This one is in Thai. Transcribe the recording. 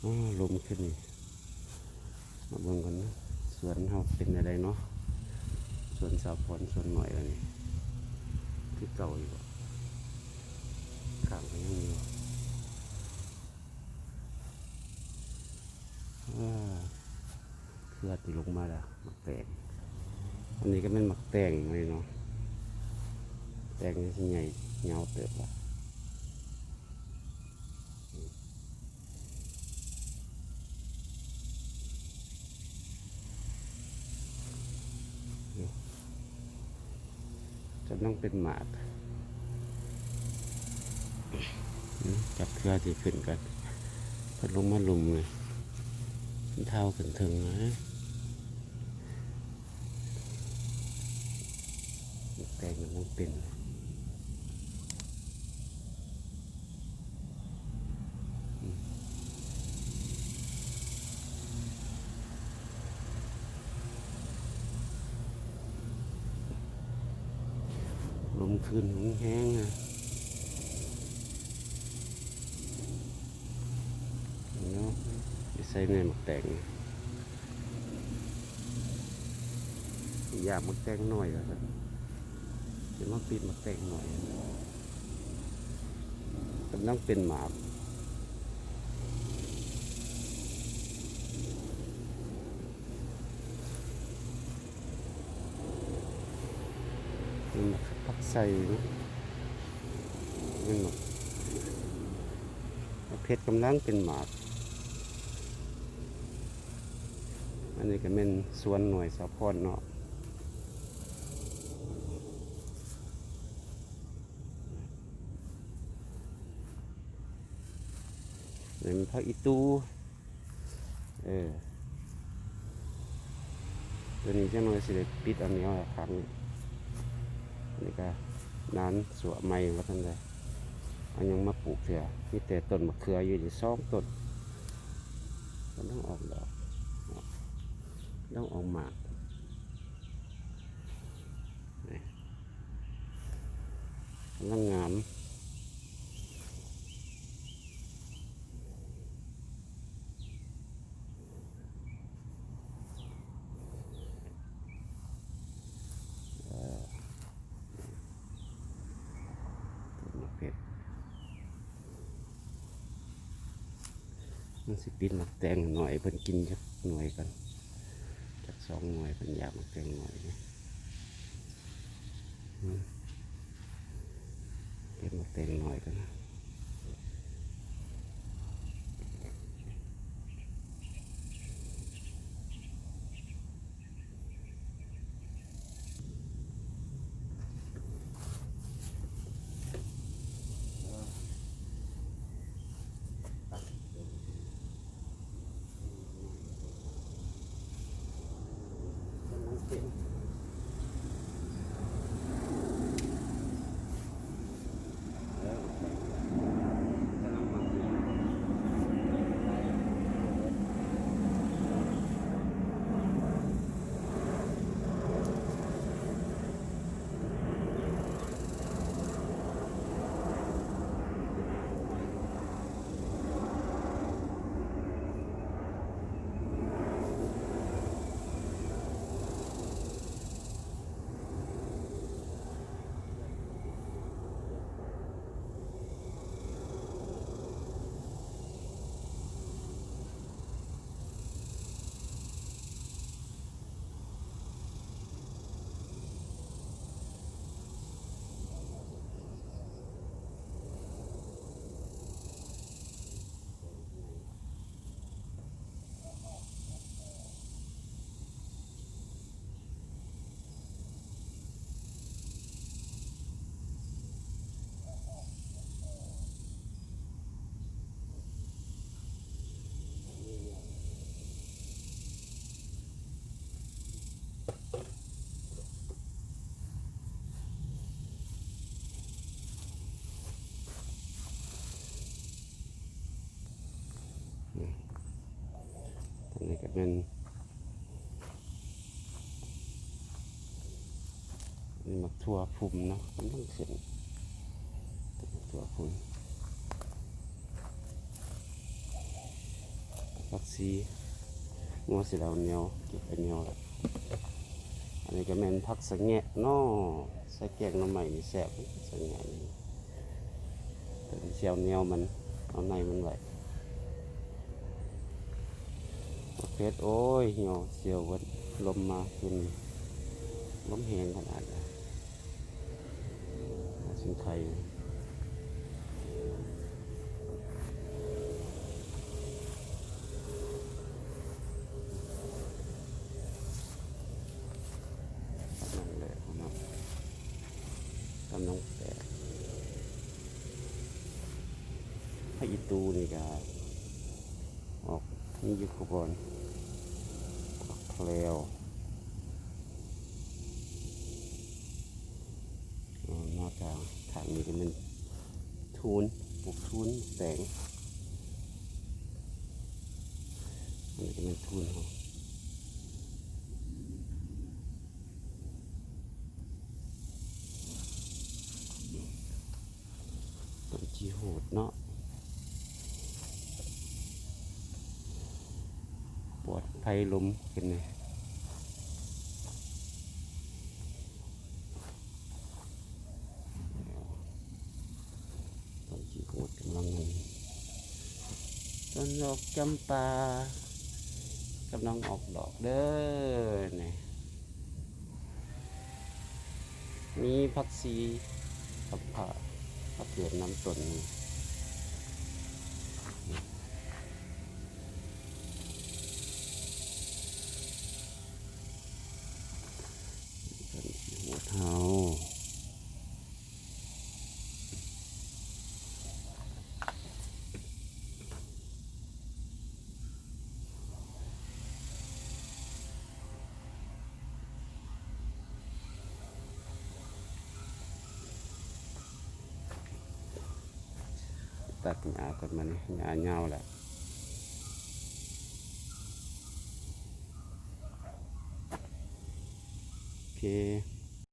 อ๋อลมขึ้นนี่มาเบิ่งกันนะสวนเฮาเป็นอะไรเนาะสวนสาวพรสวนหน่อยอันนี้ที่เก่าอยู่ข้างก็ยังมีเครือติลงมาแล้วมักแตงอันนี้ก็เป็นมักแตงเลยเนาะแตงนี่สิใหญ่เงาเติบละจะต้องเป็นหมากจับเครือที่ขึ้นกันพัดลงมาลุมเลยเท้าขึ้นถึงนะแตงมันต้องเป็นลมขึ้นแห้งๆนะเนาะใส่ในหมักแตงอยากหมักแตงหน่อยแล้วกันจะมาปิดหมักแตงหน่อยกำลังเป็นหมากเป็นหมักผักใส่เนาะเป็นหมักเพชรกำลังเป็นหมากอันนี้ก็เป็นสวนหน่วยสะพอนเนาะเป็นพักอีตูตัวนี้จะน้อยสิได้ปิดอันนี้เอาครั้งนี่ก็นานสวใหม่ว่าท่านใดอันยังมาปลูกเถอะมีแต่ต้นมะเขืออยู่ที่2 ต้นมันต้องออกดอกต้องออกหมากกำลังงามเพชรมันสิปิดหมักแตงหน่อยเพิ่นกินจักหน่วยกันจัก2 หน่วยเพิ่นอยากหมักแตงหน่อยเก็บหมักแตงหน่อยกันนะอันนี้ก็เป็นนี่มักทั่วพุ่มเนาะมันต้องขึ้นทั่วพุ่ม ซีงัวสิเราเหนียวเก็บไปเหนียวแล้วอันนี้ก็แม่นผักสะแงะเนาะใส่แกงหน่อไม้นี่แซ่บสะแงะนี่แต่ที่เชียวเหนียวมันเอาในมันไว้เพชรโอ้ยเหี่ยวเสียววัดลมมาขึ้นลมแหงขนาดนี้สินไทยนั่นแหละครับกำลังแตกให้อีตูนี่ก็ออกนี่อยู่ขบวนแคล้วนอกจากทางนี้ก็มันทูนปลูกทูนแตงอันนี้ก็เป็นทูนเขาต้นจีโหดเนาะปลอดภัยลมเป็นไงต้นจีโหดกำลังมันต้นดอกจำปากำลังออกดอกเด้อเนี่ยมีผักชีกับผักเดือดน้ำต้นนี่ต้นหัวเท้าตัดหญ้าก่อนมันหญ้าเงาแหละโอเค